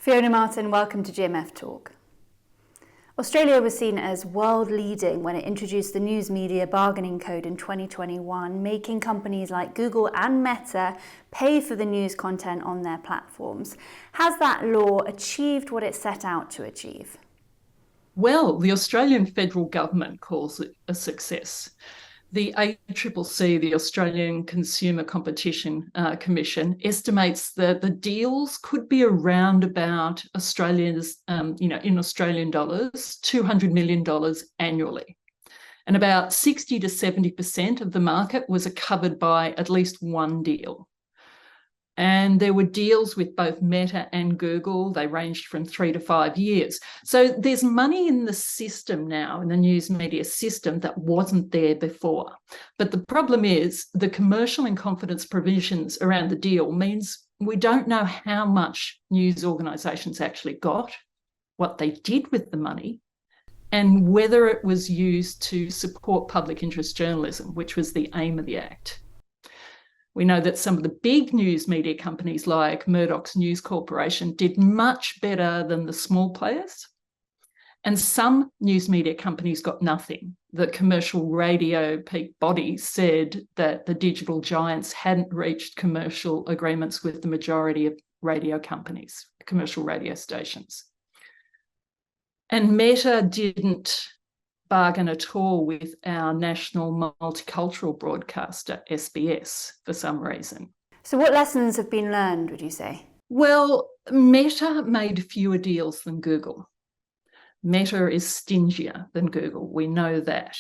Fiona Martin, welcome to GMF Talk. Australia was seen as world-leading when it introduced the News Media Bargaining Code in 2021, making companies like Google and Meta pay for the news content on their platforms. Has that law achieved what it set out to achieve? Well, the Australian federal government calls it a success. The ACCC, the Australian Consumer Competition Commission, estimates that the deals could be around about Australia's, in Australian dollars, $200 million annually. And about 60 to 70% of the market was covered by at least one deal. And there were deals with both Meta and Google. They ranged from 3 to 5 years. So there's money in the system now, in the news media system, that wasn't there before. But the problem is the commercial and confidence provisions around the deal means we don't know how much news organisations actually got, what they did with the money, and whether it was used to support public interest journalism, which was the aim of the Act. We know that some of the big news media companies like Murdoch's News Corporation did much better than the small players. And some news media companies got nothing. The commercial radio peak body said that the digital giants hadn't reached commercial agreements with the majority of radio companies, commercial radio stations. And Meta didn't bargain at all with our national multicultural broadcaster, SBS, for some reason. So what lessons have been learned, would you say? Well, Meta made fewer deals than Google. Meta is stingier than Google. We know that.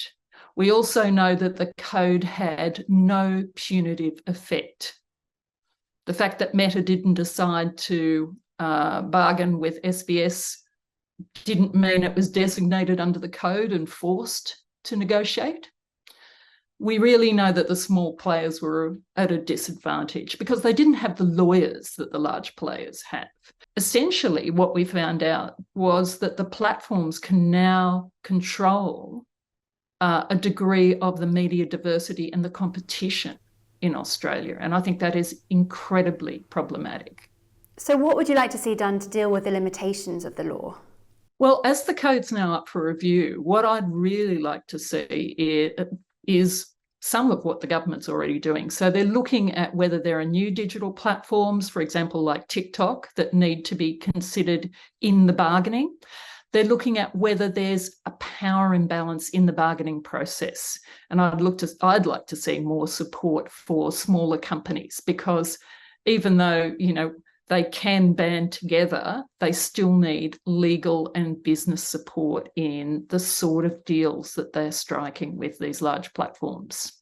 We also know that the code had no punitive effect. The fact that Meta didn't decide to bargain with SBS didn't mean it was designated under the code and forced to negotiate. We really know that the small players were at a disadvantage because they didn't have the lawyers that the large players have. Essentially, what we found out was that the platforms can now control a degree of the media diversity and the competition in Australia. And I think that is incredibly problematic. So what would you like to see done to deal with the limitations of the law? Well, as the code's now up for review, what I'd really like to see is some of what the government's already doing. So they're looking at whether there are new digital platforms, for example, like TikTok, that need to be considered in the bargaining. They're looking at whether there's a power imbalance in the bargaining process. And I'd like to see more support for smaller companies, because even though, they can band together, they still need legal and business support in the sort of deals that they're striking with these large platforms.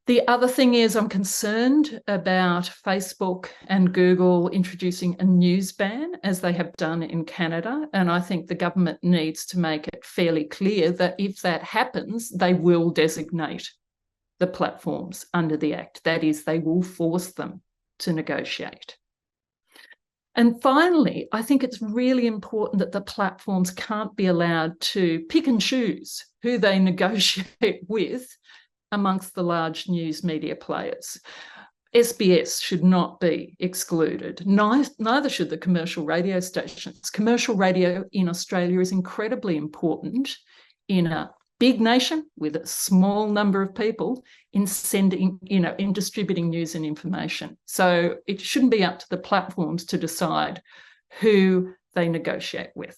The other thing is I'm concerned about Facebook and Google introducing a news ban, as they have done in Canada. And I think the government needs to make it fairly clear that if that happens, they will designate the platforms under the Act. That is, they will force them to negotiate. And finally, I think it's really important that the platforms can't be allowed to pick and choose who they negotiate with amongst the large news media players. SBS should not be excluded. Neither should the commercial radio stations. Commercial radio in Australia is incredibly important in a big nation with a small number of people in distributing news and information. So it shouldn't be up to the platforms to decide who they negotiate with.